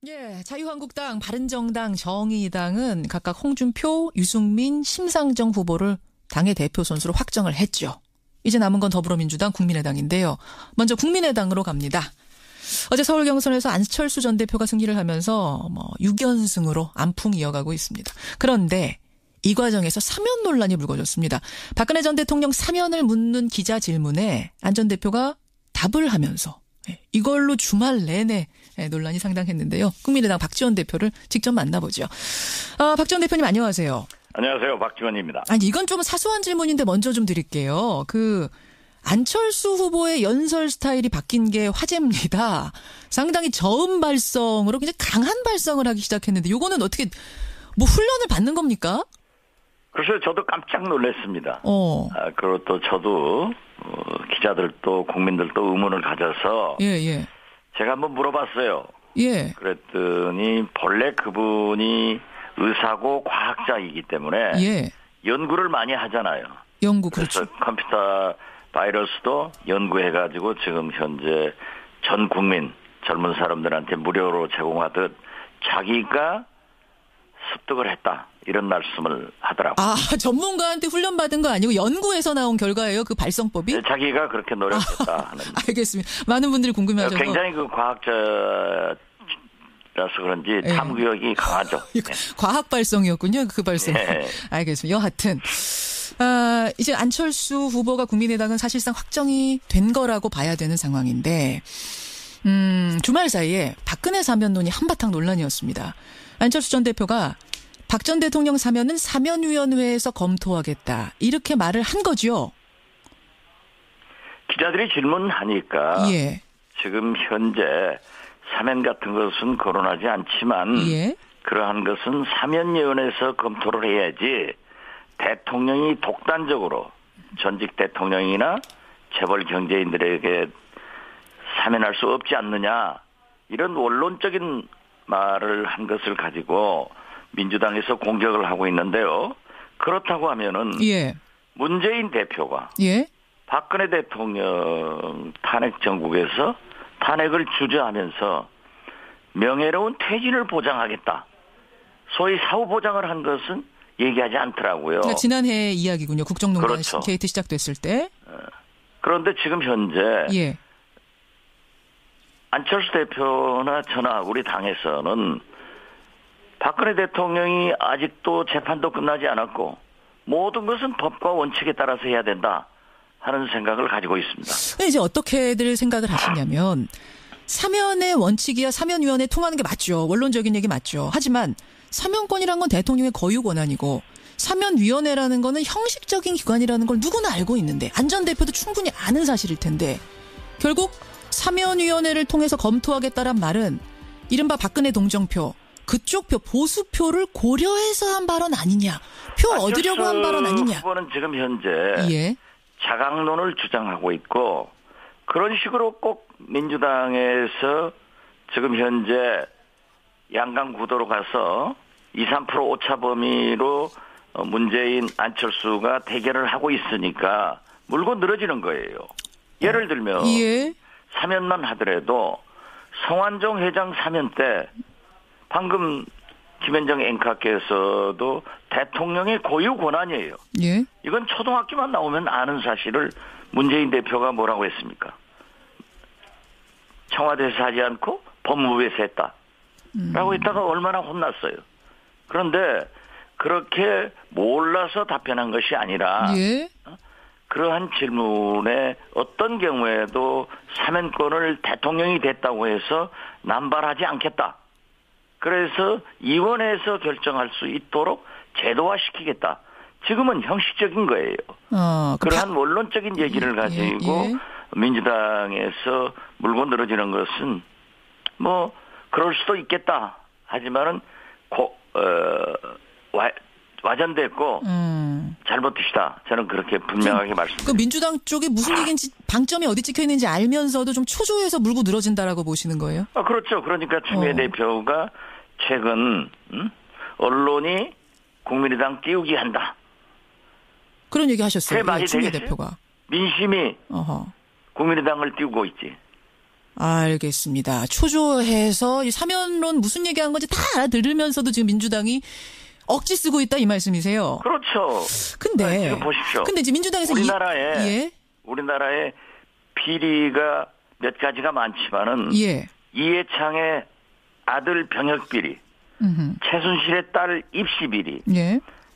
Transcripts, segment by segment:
예, 자유한국당, 바른정당, 정의당은 각각 홍준표, 유승민, 심상정 후보를 당의 대표 선수로 확정을 했죠. 이제 남은 건 더불어민주당, 국민의당인데요. 먼저 국민의당으로 갑니다. 어제 서울 경선에서 안철수 전 대표가 승리를 하면서 6연승으로 안풍이 이어가고 있습니다. 그런데 이 과정에서 사면 논란이 불거졌습니다. 박근혜 전 대통령 사면을 묻는 기자 질문에 안 전 대표가 답을 하면서 이걸로 주말 내내 논란이 상당했는데요. 국민의당 박지원 대표를 직접 만나보죠. 박지원 대표님 안녕하세요. 안녕하세요. 박지원입니다. 아니 이건 좀 사소한 질문인데 먼저 좀 드릴게요. 안철수 후보의 연설 스타일이 바뀐 게 화제입니다. 상당히 저음 발성으로 굉장히 강한 발성을 하기 시작했는데 이거는 어떻게 훈련을 받는 겁니까? 글쎄요. 저도 깜짝 놀랐습니다. 그리고 또 저도 기자들도 국민들도 의문을 가져서 제가 한번 물어봤어요. 그랬더니 본래 그분이 의사고 과학자이기 때문에 연구를 많이 하잖아요. 그렇죠. 그래서 컴퓨터 바이러스도 연구해가지고 지금 현재 전 국민 젊은 사람들한테 무료로 제공하듯 자기가 습득을 했다. 이런 말씀을 하더라고요. 전문가한테 훈련받은 거 아니고 연구에서 나온 결과예요? 그 발성법이? 네, 자기가 그렇게 노력했다 하는. 알겠습니다. 많은 분들이 궁금해하셔서. 굉장히 과학자라서 그런지 탐구력이 강하죠. 과학 발성이었군요. 그 발성. 알겠습니다. 여하튼 이제 안철수 후보가 국민의당은 사실상 확정이 된 거라고 봐야 되는 상황인데 주말 사이에 박근혜 사면론이 한바탕 논란이었습니다. 안철수 전 대표가 박 전 대통령 사면은 사면위원회에서 검토하겠다. 이렇게 말을 한 거죠. 기자들이 질문하니까 지금 현재 사면 같은 것은 거론하지 않지만 그러한 것은 사면위원회에서 검토를 해야지 대통령이 독단적으로 전직 대통령이나 재벌 경제인들에게 사면할 수 없지 않느냐. 이런 원론적인 말을 한 것을 가지고 민주당에서 공격을 하고 있는데요. 그렇다고 하면은 문재인 대표가 박근혜 대통령 탄핵 정국에서 탄핵을 주저하면서 명예로운 퇴진을 보장하겠다. 소위 사후 보장을 한 것은 얘기하지 않더라고요. 그러니까 지난해 이야기군요. 국정농단 게이트 시작됐을 때. 그런데 지금 현재 안철수 대표나 저나 우리 당에서는 박근혜 대통령이 아직도 재판도 끝나지 않았고 모든 것은 법과 원칙에 따라서 해야 된다 하는 생각을 가지고 있습니다. 이제 어떻게들 생각을 하시냐면 사면의 원칙이야 사면위원회 통하는 게 맞죠. 원론적인 얘기 맞죠. 하지만 사면권이란 건 대통령의 거유 권한이고 사면위원회라는 거는 형식적인 기관이라는 걸 누구나 알고 있는데 안 전 대표도 충분히 아는 사실일 텐데 결국 사면위원회를 통해서 검토하겠다란 말은 이른바 박근혜 동정표 그쪽 표 보수표를 고려해서 한 발언 아니냐. 표 얻으려고 한 발언 아니냐. 후보는 지금 현재 자강론을 주장하고 있고 그런 식으로 꼭 민주당에서 지금 현재 양강 구도로 가서 2, 3% 오차 범위로 문재인 안철수가 대결을 하고 있으니까 물고 늘어지는 거예요. 예를 들면 사면만 하더라도 성완종 회장 사면 때 방금 김현정 앵커께서도 대통령의 고유 권한이에요. 이건 초등학교만 나오면 아는 사실을 문재인 대표가 뭐라고 했습니까? 청와대에서 하지 않고 법무부에서 했다. 라고 했다가 얼마나 혼났어요. 그런데 그렇게 몰라서 답변한 것이 아니라 그러한 질문에 어떤 경우에도 사면권을 대통령이 됐다고 해서 남발하지 않겠다. 그래서 위원회에서 결정할 수 있도록 제도화시키겠다. 지금은 형식적인 거예요. 그러한 원론적인 얘기를 가지고 민주당에서 물고 늘어지는 것은 그럴 수도 있겠다. 하지만은 와전됐고 잘못이다. 저는 그렇게 분명하게 말씀드립니다. 민주당 쪽에 무슨 얘기인지 방점이 어디 찍혀 있는지 알면서도 좀 초조해서 물고 늘어진다라고 보시는 거예요? 그렇죠. 그러니까 추미애 대표가 최근 언론이 국민의당 띄우기 한다. 그런 얘기 하셨어요. 말이 추미애 되겠어요? 대표가. 민심이 국민의당을 띄우고 있지. 알겠습니다. 초조해서 이 사면론 무슨 얘기한 건지 다 알아들으면서도 지금 민주당이 억지 쓰고 있다 이 말씀이세요. 그렇죠. 근데 지금 보십시오. 근데 이제 민주당에서 우리나라에 비리가 몇 가지가 많지만은 이해창의 아들 병역 비리, 최순실의 딸 입시 비리,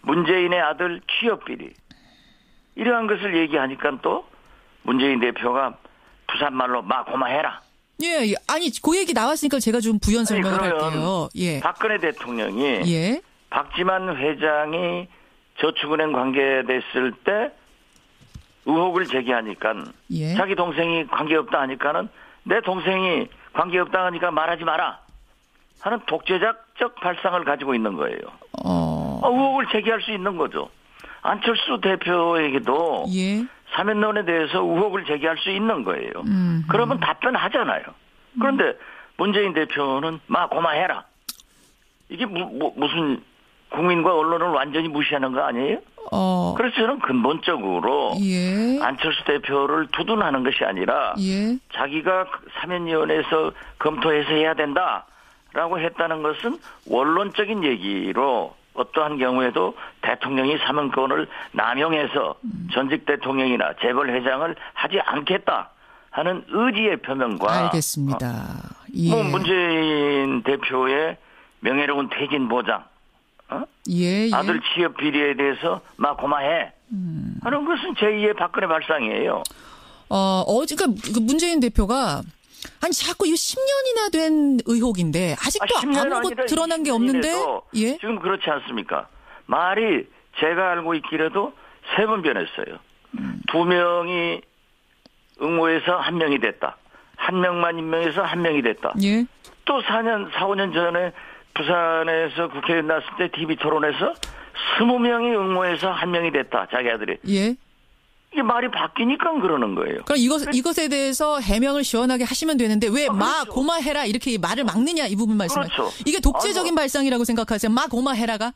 문재인의 아들 취업 비리 이러한 것을 얘기하니까 또 문재인 대표가 부산 말로 마 고마해라. 예, 아니 그 얘기 나왔으니까 제가 좀 부연 설명을 할게요. 박근혜 대통령이 박지만 회장이 저축은행 관계됐을 때 의혹을 제기하니까 자기 동생이 관계없다 하니까는 내 동생이 관계없다 하니까 말하지 마라 하는 독재자적 발상을 가지고 있는 거예요. 의혹을 제기할 수 있는 거죠. 안철수 대표에게도 사면론에 대해서 의혹을 제기할 수 있는 거예요. 그러면 답변하잖아요. 그런데 문재인 대표는 막 고마해라. 이게 무슨 국민과 언론을 완전히 무시하는 거 아니에요? 그래서 저는 근본적으로 안철수 대표를 두둔하는 것이 아니라 자기가 사면위원회에서 검토해서 해야 된다라고 했다는 것은 원론적인 얘기로 어떠한 경우에도 대통령이 사면권을 남용해서 전직 대통령이나 재벌 회장을 하지 않겠다 하는 의지의 표명과 알겠습니다. 문재인 대표의 명예로운 퇴진 보장, 아들 취업 비리에 대해서 막 고마해 하는 것은 제2의 박근혜 발상이에요. 그러니까 문재인 대표가 아니 자꾸 이 10년이나 된 의혹인데 아직도 아무것도 드러난 게 없는데 지금 그렇지 않습니까? 말이 제가 알고 있기라도 3번 변했어요. 2명이 응모해서 1명이 됐다. 1명만 임명해서 1명이 됐다. 또 4, 5년 전에 부산에서 국회의원 나왔을 때 TV 토론에서 20명이 응모해서 1명이 됐다. 자기 아들이. 이게 말이 바뀌니까 그러는 거예요. 그럼 이것에 대해서 해명을 시원하게 하시면 되는데 왜 마 고마해라 이렇게 말을 막느냐 이 부분 말씀하세요. 그렇죠. 이게 독재적인 발상이라고 생각하세요? 마 고마해라가?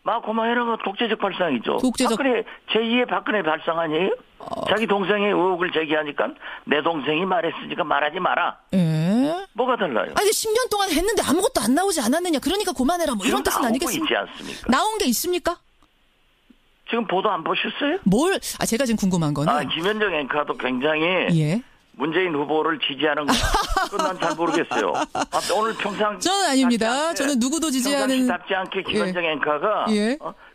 마 고마해라가 독재적 발상이죠. 제2의 박근혜 발상 아니에요? 자기 동생의 의혹을 제기하니까 내 동생이 말했으니까 말하지 마라. 뭐가 달라요? 아니 10년 동안 했는데 아무것도 안 나오지 않았느냐. 그러니까 그만해라. 뭐 이런 뜻은 아니겠습니까? 있지 않습니까? 나온 게 있습니까? 지금 보도 안 보셨어요? 제가 지금 궁금한 거는. 김현정 앵커도 굉장히 문재인 후보를 지지하는 거. 그건 난 잘 모르겠어요. 오늘 평상. 저는 아닙니다. 저는 누구도 지지하는. 답지 않게 김현정 앵커가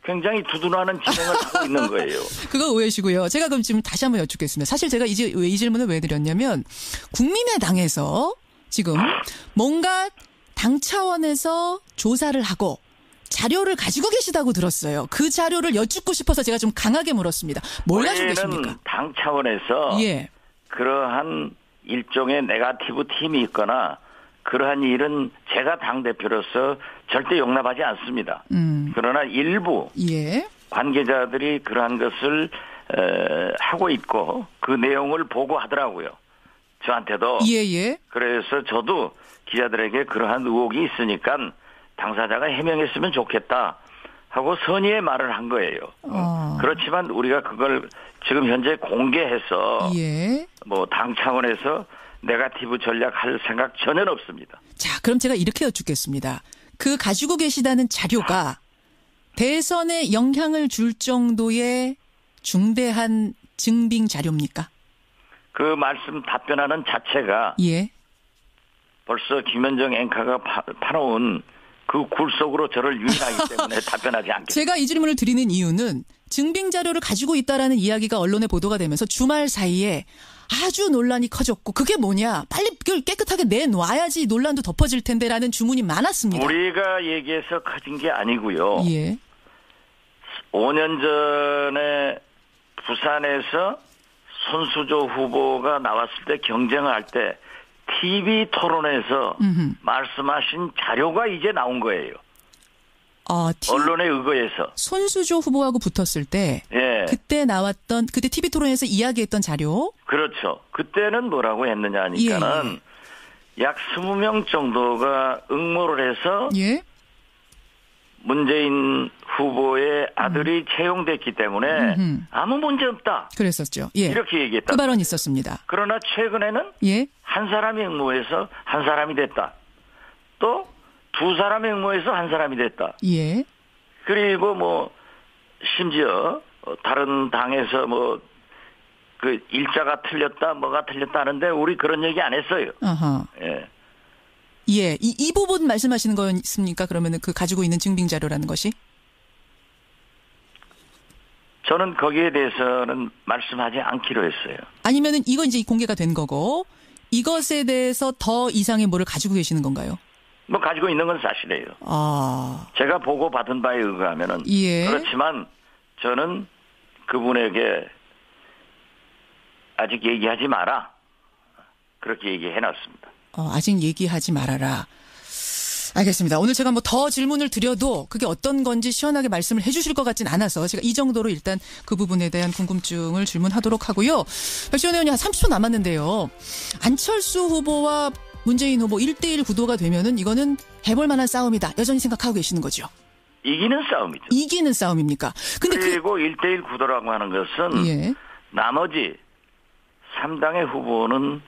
굉장히 두둔하는 진행을 하고 있는 거예요. 그거 오해시고요. 제가 그럼 지금 다시 한번 여쭙겠습니다. 사실 제가 이 질문을 왜 드렸냐면 국민의당에서 지금 뭔가 당 차원에서 조사를 하고 자료를 가지고 계시다고 들었어요. 그 자료를 여쭙고 싶어서 제가 좀 강하게 물었습니다. 뭘 가지고 계십니까? 당 차원에서 그러한 일종의 네거티브 팀이 있거나 그러한 일은 제가 당대표로서 절대 용납하지 않습니다. 그러나 일부 관계자들이 그러한 것을 하고 있고 그 내용을 보고하더라고요. 저한테도. 그래서 저도 기자들에게 그러한 의혹이 있으니까 당사자가 해명했으면 좋겠다 하고 선의의 말을 한 거예요. 그렇지만 우리가 그걸 지금 현재 공개해서 뭐 당 차원에서 네거티브 전략할 생각 전혀 없습니다. 자, 그럼 제가 이렇게 여쭙겠습니다. 그 가지고 계시다는 자료가 대선에 영향을 줄 정도의 중대한 증빙 자료입니까? 그 말씀 답변하는 자체가 벌써 김현정 앵커가 파놓은 그 굴 속으로 저를 유인하기 때문에 답변하지 않겠습니다. 제가 이 질문을 드리는 이유는 증빙 자료를 가지고 있다라는 이야기가 언론에 보도가 되면서 주말 사이에 아주 논란이 커졌고 그게 뭐냐. 빨리 그걸 깨끗하게 내놔야지 논란도 덮어질 텐데라는 주문이 많았습니다. 우리가 얘기해서 커진 게 아니고요. 5년 전에 부산에서 손수조 후보가 나왔을 때 경쟁을 할 때 TV 토론에서 말씀하신 자료가 이제 나온 거예요. 언론에 의거해서. 손수조 후보하고 붙었을 때 그때 나왔던 그때 TV 토론에서 이야기했던 자료. 그렇죠. 그때는 뭐라고 했느냐 하니까는 약 20명 정도가 응모를 해서 문재인 후보의 아들이 채용됐기 때문에 아무 문제 없다. 그랬었죠. 예. 이렇게 얘기했다. 그 발언이 있었습니다. 그러나 최근에는 예. 한 사람이 응모해서 한 사람이 됐다. 또 두 사람이 응모해서 한 사람이 됐다. 예. 그리고 뭐 심지어 다른 당에서 뭐 그 일자가 틀렸다 뭐가 틀렸다 하는데 우리 그런 얘기 안 했어요. 아하. 예. 예. 이 부분 말씀하시는 거였습니까? 그러면은 그 가지고 있는 증빙 자료라는 것이? 저는 거기에 대해서는 말씀하지 않기로 했어요. 아니면은 이거 이제 공개가 된 거고 이것에 대해서 더 이상의 뭐를 가지고 계시는 건가요? 뭐 가지고 있는 건 사실이에요. 아. 제가 보고 받은 바에 의하면은 예. 그렇지만 저는 그분에게 아직 얘기하지 마라. 그렇게 얘기해놨습니다. 아직 얘기하지 말아라. 알겠습니다. 오늘 제가 뭐 더 질문을 드려도 그게 어떤 건지 시원하게 말씀을 해 주실 것 같진 않아서 제가 이 정도로 일단 그 부분에 대한 궁금증을 질문하도록 하고요. 백지원 의원이 한 30초 남았는데요. 안철수 후보와 문재인 후보 1대1 구도가 되면은 이거는 해볼 만한 싸움이다. 여전히 생각하고 계시는 거죠? 이기는 싸움이죠. 이기는 싸움입니까? 근데 그리고 1대1 구도라고 하는 것은 예. 나머지 3당의 후보는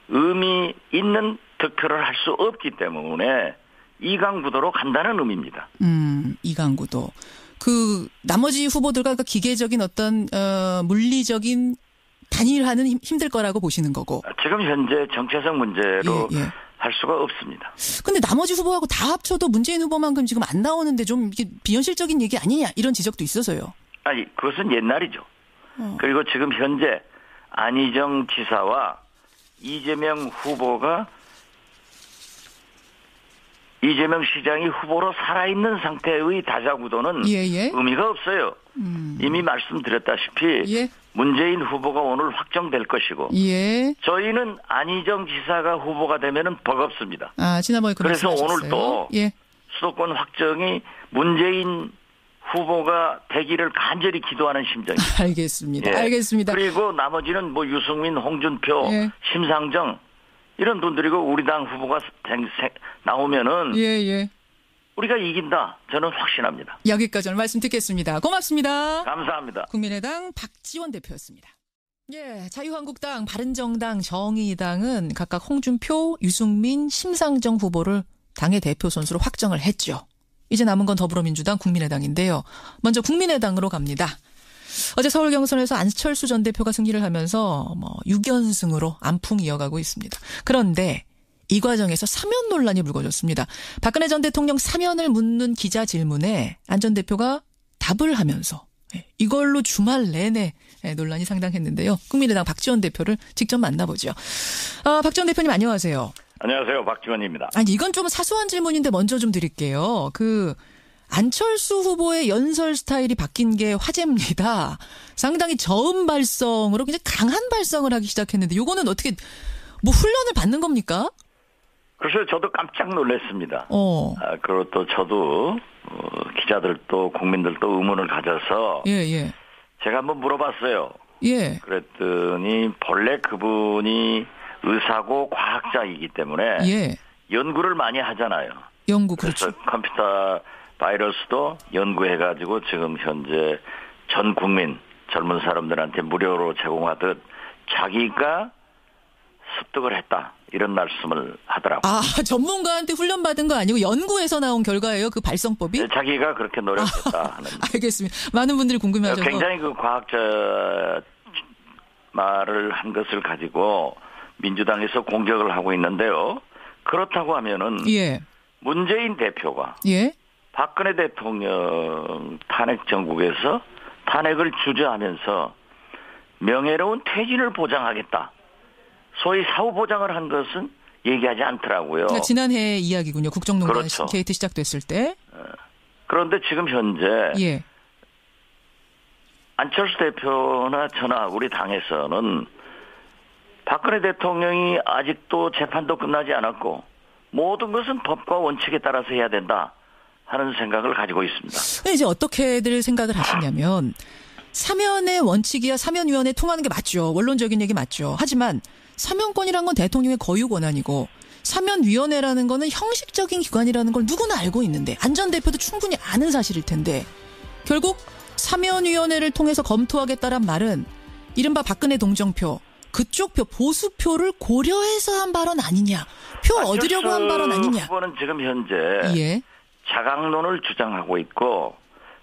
의미 있는 득표를 할 수 없기 때문에 2강 구도로 간다는 의미입니다. 2강 구도. 그 나머지 후보들과 그 기계적인 어떤 물리적인 단일화는 힘들 거라고 보시는 거고. 지금 현재 정체성 문제로 예. 할 수가 없습니다. 근데 나머지 후보하고 다 합쳐도 문재인 후보만큼 지금 안 나오는데 좀 이게 비현실적인 얘기 아니냐 이런 지적도 있어서요. 아니 그것은 옛날이죠. 그리고 지금 현재 안희정 지사와 이재명 후보가 이재명 시장이 후보로 살아있는 상태의 다자구도는 의미가 없어요. 이미 말씀드렸다시피 예. 문재인 후보가 오늘 확정될 것이고 예. 저희는 안희정 지사가 후보가 되면은 버겁습니다. 지난번에 그래서 오늘 또 예. 수도권 확정이 문재인 후보가 되기를 간절히 기도하는 심정입니다. 알겠습니다. 예. 알겠습니다. 그리고 나머지는 뭐 유승민, 홍준표, 예. 심상정 이런 분들이고 우리 당 후보가 나오면은 예. 우리가 이긴다. 저는 확신합니다. 여기까지 오늘 말씀 듣겠습니다. 고맙습니다. 감사합니다. 국민의당 박지원 대표였습니다. 예, 자유한국당, 바른정당, 정의당은 각각 홍준표, 유승민, 심상정 후보를 당의 대표 선수로 확정을 했죠. 이제 남은 건 더불어민주당, 국민의당인데요. 먼저 국민의당으로 갑니다. 어제 서울 경선에서 안철수 전 대표가 승리를 하면서 6연승으로 안풍 이어가고 있습니다. 그런데 이 과정에서 사면 논란이 불거졌습니다. 박근혜 전 대통령 사면을 묻는 기자 질문에 안 전 대표가 답을 하면서 이걸로 주말 내내 논란이 상당했는데요. 국민의당 박지원 대표를 직접 만나보죠. 박 전 대표님 안녕하세요. 안녕하세요. 박지원입니다. 아니 이건 좀 사소한 질문인데 먼저 좀 드릴게요. 안철수 후보의 연설 스타일이 바뀐 게 화제입니다. 상당히 저음 발성으로 굉장히 강한 발성을 하기 시작했는데 이거는 어떻게 뭐 훈련을 받는 겁니까? 그래서 저도 깜짝 놀랐습니다. 그리고 또 저도 기자들도 국민들도 의문을 가져서 예. 제가 한번 물어봤어요. 예. 그랬더니 본래 그분이 의사고 과학자이기 때문에 예. 연구를 많이 하잖아요. 연구 그래서 그렇죠. 컴퓨터 바이러스도 연구해가지고 지금 현재 전 국민 젊은 사람들한테 무료로 제공하듯 자기가 습득을 했다. 이런 말씀을 하더라고요. 전문가한테 훈련받은 거 아니고 연구에서 나온 결과예요? 그 발성법이? 네, 자기가 그렇게 노력했다 하는. 알겠습니다. 많은 분들이 궁금해하셔서. 굉장히 그 과학자 말을 한 것을 가지고 민주당에서 공격을 하고 있는데요. 그렇다고 하면은 예. 문재인 대표가 예. 박근혜 대통령 탄핵 정국에서 탄핵을 주저하면서 명예로운 퇴진을 보장하겠다. 소위 사후 보장을 한 것은 얘기하지 않더라고요. 그러니까 지난해 이야기군요. 국정농단 그렇죠. 게이트 시작됐을 때. 그런데 지금 현재 예. 안철수 대표나 저나 우리 당에서는 박근혜 대통령이 아직도 재판도 끝나지 않았고 모든 것은 법과 원칙에 따라서 해야 된다 하는 생각을 가지고 있습니다. 이제 어떻게들 생각을 하시냐면 사면의 원칙이야 사면위원회 통하는 게 맞죠. 원론적인 얘기 맞죠. 하지만 사면권이란 건 대통령의 거유 권한이고 사면위원회라는 거는 형식적인 기관이라는 걸 누구나 알고 있는데 안 전 대표도 충분히 아는 사실일 텐데 결국 사면위원회를 통해서 검토하겠다란 말은 이른바 박근혜 동정표 그쪽 표 보수표를 고려해서 한 발언 아니냐. 표 얻으려고 한 발언 아니냐. 후보는 지금 현재 예. 자강론을 주장하고 있고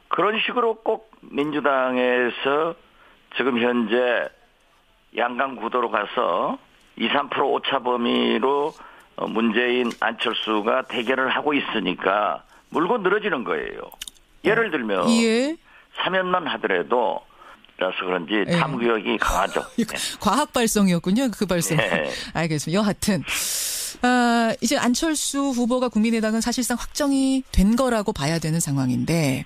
그런 식으로 꼭 민주당에서 지금 현재 양강 구도로 가서 2, 3% 오차 범위로 문재인 안철수가 대결을 하고 있으니까 물고 늘어지는 거예요. 예를 들면 예. 사면만 하더라도 그래서 그런지 탐구욕이 강하죠. 과학 발성이었군요. 그 발성. 네. 알겠습니다. 여하튼 이제 안철수 후보가 국민의당은 사실상 확정이 된 거라고 봐야 되는 상황인데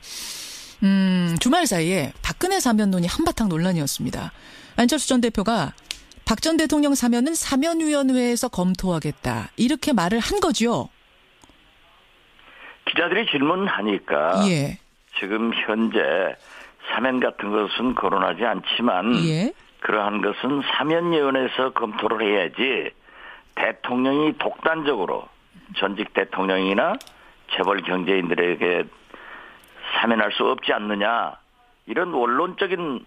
주말 사이에 박근혜 사면론이 한바탕 논란이었습니다. 안철수 전 대표가 박 전 대통령 사면은 사면위원회에서 검토하겠다. 이렇게 말을 한 거죠. 기자들이 질문하니까 예. 지금 현재 사면 같은 것은 거론하지 않지만 예. 그러한 것은 사면위원회에서 검토를 해야지 대통령이 독단적으로 전직 대통령이나 재벌 경제인들에게 사면할 수 없지 않느냐 이런 원론적인